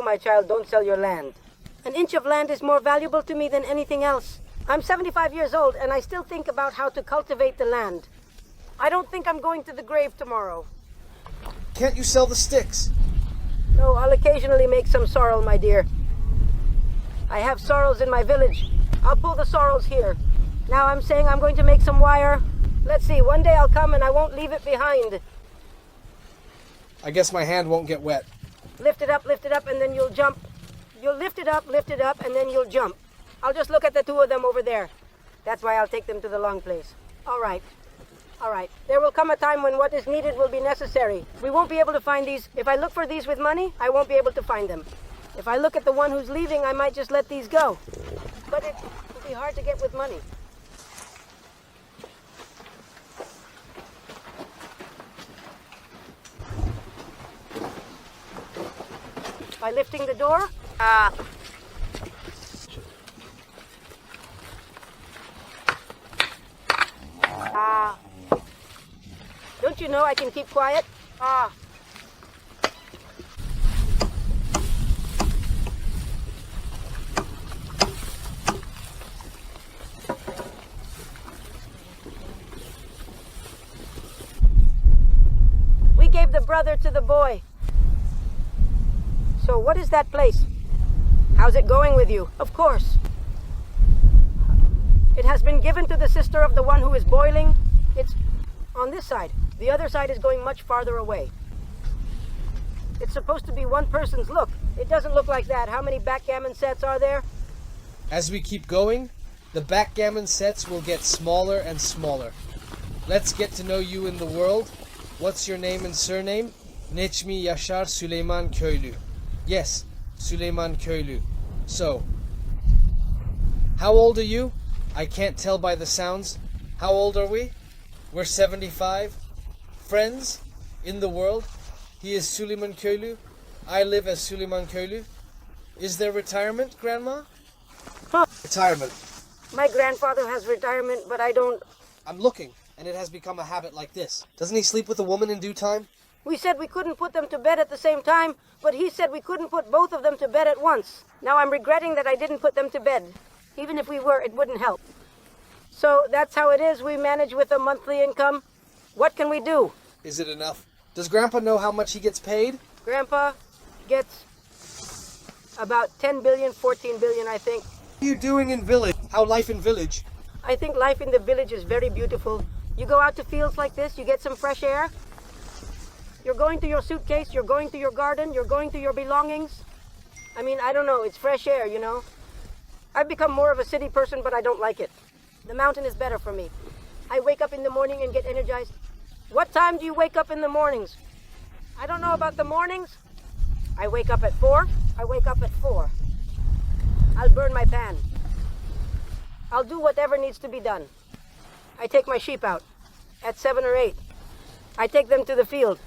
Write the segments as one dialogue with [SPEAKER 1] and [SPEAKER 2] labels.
[SPEAKER 1] my child, don't sell your land. An inch of land is more valuable to me than anything else. I'm 75 years old, and I still think about how to cultivate the land. I don't think I'm going to the grave tomorrow.
[SPEAKER 2] Can't you sell the sticks?
[SPEAKER 1] No, I'll occasionally make some sorrel, my dear. I have sorrels in my village. I'll pull the sorrels here. Now I'm saying I'm going to make some wire. Let's see, one day I'll come and I won't leave it behind.
[SPEAKER 2] I guess my hand won't get wet.
[SPEAKER 1] Lift it up, and then you'll jump. You'll lift it up, and then you'll jump. I'll just look at the two of them over there. That's why I'll take them to the long place. All right. There will come a time when what is needed will be necessary. We won't be able to find these. If I look for these with money, I won't be able to find them. If I look at the one who's leaving, I might just let these go. But it will be hard to get with money. By lifting the door? Don't you know I can keep quiet? We gave the brother to the boy. So what is that place? How's it going with you? Of course. It has been given to the sister of the one who is boiling. It's on this side. The other side is going much farther away. It's supposed to be one person's. Look, it doesn't look like that. How many backgammon sets are there?
[SPEAKER 2] As we keep going, the backgammon sets will get smaller and smaller. Let's get to know you in the world. What's your name and surname? Neçmi Yaşar Süleyman Köylü. Yes, Süleyman Köylü. So, how old are you? I can't tell by the sounds. How old are we? We're 75. Friends in the world. He is Süleyman Köylü. I live as Süleyman Köylü. Is there retirement, Grandma? Retirement.
[SPEAKER 1] My grandfather has retirement, but I don't.
[SPEAKER 2] I'm looking, and it has become a habit like this. Doesn't he sleep with a woman in due time?
[SPEAKER 1] We said we couldn't put them to bed at the same time, but he said we couldn't put both of them to bed at once. Now I'm regretting that I didn't put them to bed. Even if we were, it wouldn't help. So that's how it is. We manage with a monthly income. What can we do?
[SPEAKER 2] Is it enough? Does Grandpa know how much he gets paid?
[SPEAKER 1] Grandpa gets about 10 billion, 14 billion, I think.
[SPEAKER 2] What are you doing in village? How life in village?
[SPEAKER 1] I think life in the village is very beautiful. You go out to fields like this, you get some fresh air. You're going to your suitcase, you're going to your garden, you're going to your belongings. I mean, I don't know, it's fresh air, you know. I've become more of a city person, but I don't like it. The mountain is better for me. I wake up in the morning and get energized. What time do you wake up in the mornings? I don't know about the mornings. I wake up at 4. I wake up at 4. I'll burn my pan. I'll do whatever needs to be done. I take my sheep out at 7 or 8. I take them to the field.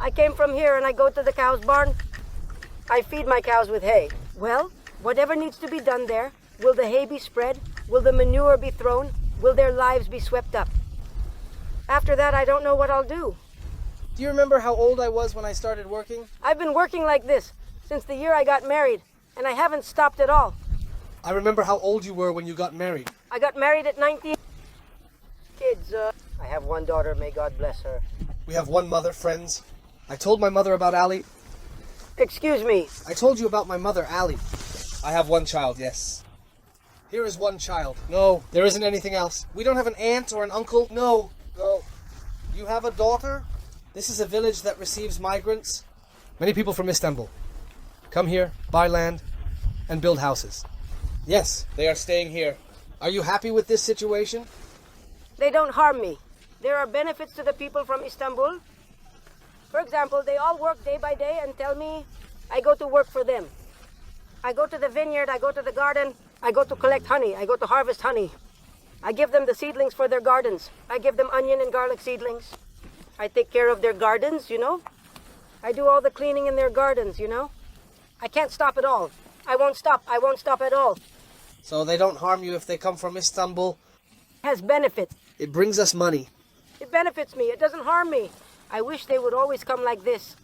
[SPEAKER 1] I came from here and I go to the cow's barn. I feed my cows with hay. Well, whatever needs to be done there, will the hay be spread? Will the manure be thrown? Will their lives be swept up? After that, I don't know what I'll do.
[SPEAKER 2] Do you remember how old I was when I started working?
[SPEAKER 1] I've been working like this since the year I got married, and I haven't stopped at all.
[SPEAKER 2] I remember how old you were when you got married.
[SPEAKER 1] I got married at 19. Kids, I have one daughter, may God bless her.
[SPEAKER 2] We have one mother, friends. I told my mother about Ali.
[SPEAKER 1] Excuse me.
[SPEAKER 2] I told you about my mother, Ali. I have one child, yes. Here is one child. No, there isn't anything else. We don't have an aunt or an uncle. No. You have a daughter? This is a village that receives migrants. Many people from Istanbul come here, buy land, and build houses. Yes, they are staying here. Are you happy with this situation?
[SPEAKER 1] They don't harm me. There are benefits to the people from Istanbul. For example, they all work day by day and tell me I go to work for them. I go to the vineyard, I go to the garden, I go to collect honey, I go to harvest honey. I give them the seedlings for their gardens. I give them onion and garlic seedlings. I take care of their gardens, you know. I do all the cleaning in their gardens, you know. I can't stop at all. I won't stop at all.
[SPEAKER 2] So they don't harm you if they come from Istanbul?
[SPEAKER 1] It has benefits.
[SPEAKER 2] It brings us money.
[SPEAKER 1] It benefits me. It doesn't harm me. I wish they would always come like this.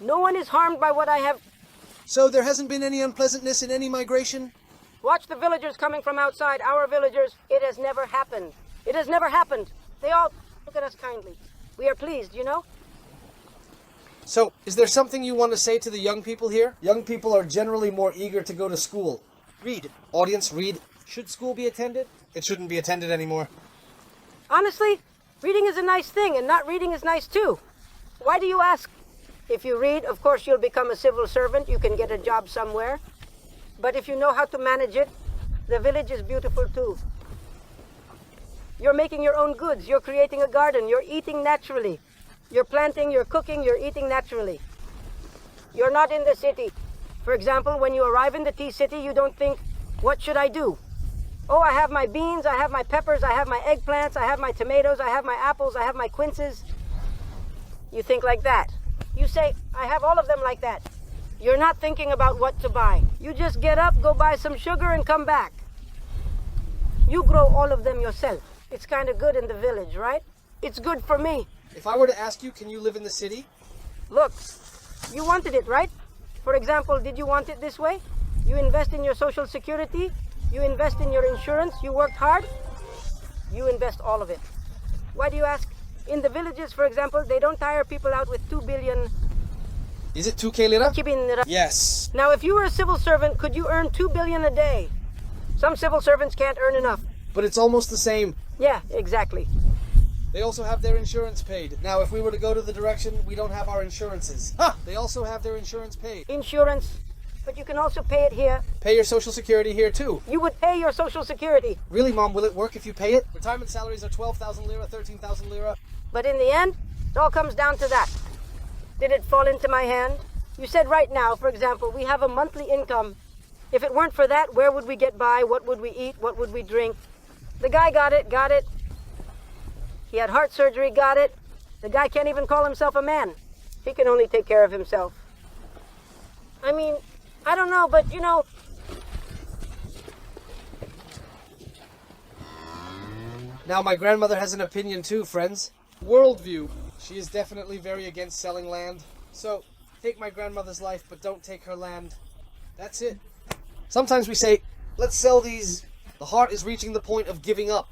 [SPEAKER 1] No one is harmed by what I have
[SPEAKER 2] So there hasn't been any unpleasantness in any migration?
[SPEAKER 1] Watch the villagers coming from outside, our villagers. It has never happened. It has never happened. They all look at us kindly. We are pleased, you know?
[SPEAKER 2] So, is there something you want to say to the young people here? Young people are generally more eager to go to school. Read. Audience, read. Should school be attended? It shouldn't be attended anymore.
[SPEAKER 1] Honestly, reading is a nice thing, and not reading is nice too. Why do you ask? If you read, of course you'll become a civil servant. You can get a job somewhere. But if you know how to manage it, the village is beautiful too. You're making your own goods. You're creating a garden. You're eating naturally. You're planting, you're cooking, you're eating naturally. You're not in the city. For example, when you arrive in the tea city, you don't think, what should I do? Oh, I have my beans, I have my peppers, I have my eggplants, I have my tomatoes, I have my apples, I have my quinces. You think like that. You say, I have all of them like that. You're not thinking about what to buy. You just get up, go buy some sugar, and come back. You grow all of them yourself. It's kind of good in the village, right? It's good for me.
[SPEAKER 2] If I were to ask you, can you live in the city?
[SPEAKER 1] Look, you wanted it, right? For example, did you want it this way? You invest in your social security, you invest in your insurance, you worked hard, you invest all of it. Why do you ask? In the villages, for example, they don't tire people out with 2 billion...
[SPEAKER 2] Is it 2K lira?
[SPEAKER 1] Kibin.
[SPEAKER 2] Yes.
[SPEAKER 1] Now, if you were a civil servant, could you earn 2 billion a day? Some civil servants can't earn enough.
[SPEAKER 2] But it's almost the same.
[SPEAKER 1] Yeah, exactly.
[SPEAKER 2] They also have their insurance paid. Now, if we were to go to the direction, we don't have our insurances. Ha! They also have their insurance paid.
[SPEAKER 1] Insurance, but you can also pay it here.
[SPEAKER 2] Pay your social security here, too.
[SPEAKER 1] You would pay your social security.
[SPEAKER 2] Really, Mom, will it work if you pay it? Retirement salaries are 12,000 lira, 13,000 lira.
[SPEAKER 1] But in the end, it all comes down to that. Did it fall into my hand? You said right now, for example, we have a monthly income. If it weren't for that, where would we get by? What would we eat? What would we drink? The guy got it. He had heart surgery, got it. The guy can't even call himself a man. He can only take care of himself. I mean, I don't know, but you know...
[SPEAKER 2] Now, my grandmother has an opinion too, friends. Worldview. She is definitely very against selling land. So, take my grandmother's life, but don't take her land. That's it. Sometimes we say, let's sell these. The heart is reaching the point of giving up.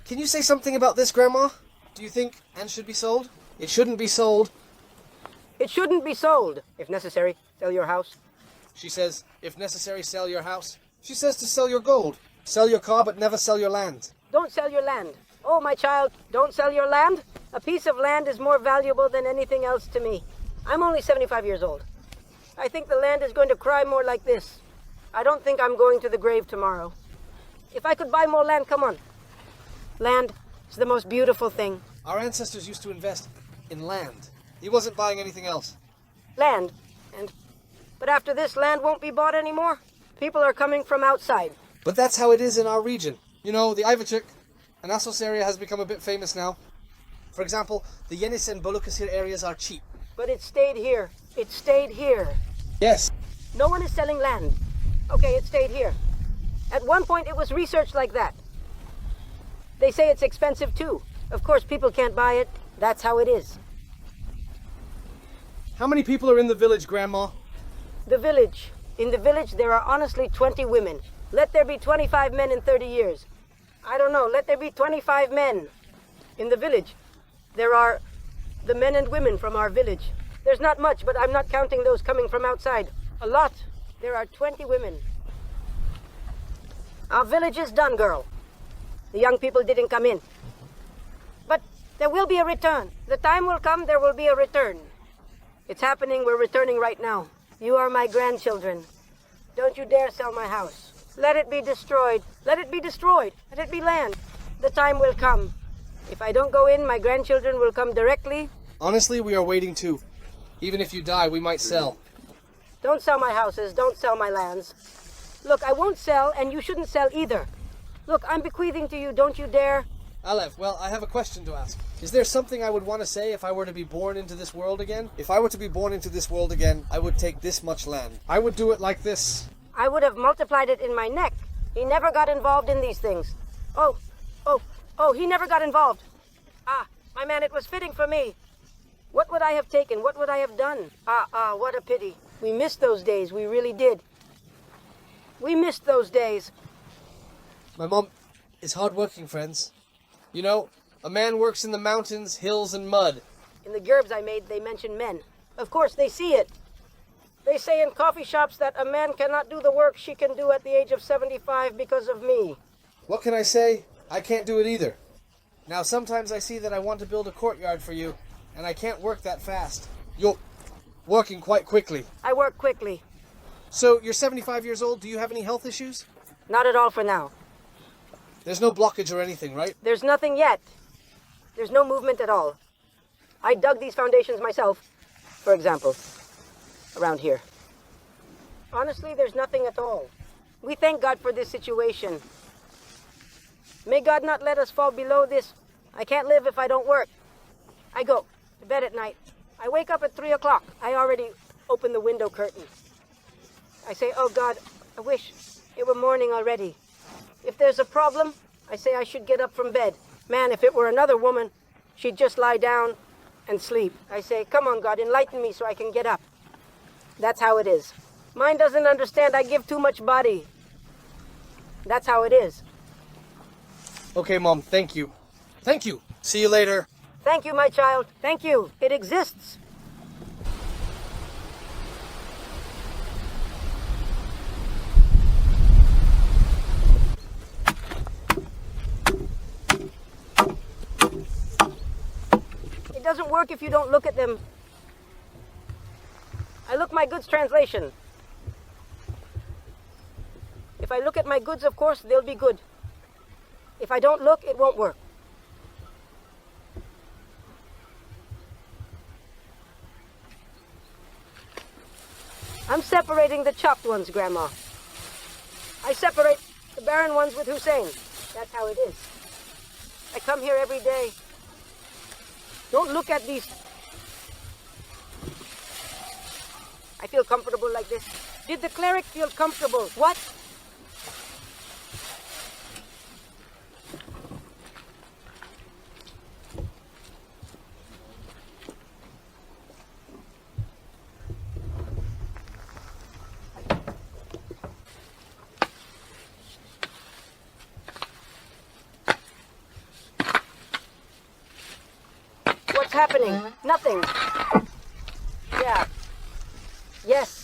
[SPEAKER 2] Can you say something about this, Grandma? Do you think and should be sold? It shouldn't be sold.
[SPEAKER 1] It shouldn't be sold. If necessary, sell your house.
[SPEAKER 2] She says, if necessary, sell your house. She says to sell your gold. Sell your car, but never sell your land.
[SPEAKER 1] Don't sell your land. Oh, my child, don't sell your land. A piece of land is more valuable than anything else to me. I'm only 75 years old. I think the land is going to cry more like this. I don't think I'm going to the grave tomorrow. If I could buy more land, come on. Land is the most beautiful thing.
[SPEAKER 2] Our ancestors used to invest in land. He wasn't buying anything else.
[SPEAKER 1] Land. But after this, land won't be bought anymore. People are coming from outside.
[SPEAKER 2] But that's how it is in our region. You know, the Ayvacık and Assos area has become a bit famous now. For example, the Yenis and Balıkesir areas are cheap.
[SPEAKER 1] But it stayed here. It stayed here.
[SPEAKER 2] Yes.
[SPEAKER 1] No one is selling land. Okay, it stayed here. At one point, it was researched like that. They say it's expensive too. Of course, people can't buy it. That's how it is.
[SPEAKER 2] How many people are in the village, Grandma?
[SPEAKER 1] The village. In the village, there are honestly 20 women. Let there be 25 men in 30 years. I don't know, let there be 25 men. In the village, there are the men and women from our village. There's not much, but I'm not counting those coming from outside. A lot. There are 20 women. Our village is done, girl. The young people didn't come in. But there will be a return. The time will come, there will be a return. It's happening, we're returning right now. You are my grandchildren. Don't you dare sell my house. Let it be destroyed. Let it be destroyed. Let it be land. The time will come. If I don't go in, my grandchildren will come directly.
[SPEAKER 2] Honestly, we are waiting too. Even if you die, we might sell.
[SPEAKER 1] Don't sell my houses. Don't sell my lands. Look, I won't sell, and you shouldn't sell either. Look, I'm bequeathing to you. Don't you dare.
[SPEAKER 2] Alev, well, I have a question to ask. Is there something I would want to say if I were to be born into this world again? If I were to be born into this world again, I would take this much land. I would do it like this.
[SPEAKER 1] I would have multiplied it in my neck. He never got involved in these things. Oh, he never got involved. Ah, my man, it was fitting for me. What would I have taken? What would I have done? What a pity. We missed those days. We really did. We missed those days.
[SPEAKER 2] My mom is hardworking, friends. You know, a man works in the mountains, hills, and mud.
[SPEAKER 1] In the gerbs I made, they mention men. Of course, they see it. They say in coffee shops that a man cannot do the work she can do at the age of 75 because of me.
[SPEAKER 2] What can I say? I can't do it either. Now, sometimes I see that I want to build a courtyard for you, and I can't work that fast. You're working quite quickly.
[SPEAKER 1] I work quickly.
[SPEAKER 2] So, you're 75 years old. Do you have any health issues?
[SPEAKER 1] Not at all for now.
[SPEAKER 2] There's no blockage or anything, right?
[SPEAKER 1] There's nothing yet. There's no movement at all. I dug these foundations myself, for example, around here. Honestly, there's nothing at all. We thank God for this situation. May God not let us fall below this. I can't live if I don't work. I go to bed at night. I wake up at 3 o'clock. I already open the window curtain. I say, oh God, I wish it were morning already. If there's a problem, I say I should get up from bed. Man, if it were another woman, she'd just lie down and sleep. I say, come on, God, enlighten me so I can get up. That's how it is. Mine doesn't understand I give too much body. That's how it is.
[SPEAKER 2] Okay, Mom, thank you. Thank you. See you later.
[SPEAKER 1] Thank you, my child. Thank you. It exists. It doesn't work if you don't look at them. I look my goods translation. If I look at my goods, of course, they'll be good. If I don't look, it won't work. I'm separating the chopped ones, Grandma. I separate the barren ones with Hussein. That's how it is. I come here every day. Don't look at these. I feel comfortable like this. Did the cleric feel comfortable? What? What's happening? Nothing. Yeah. Yes.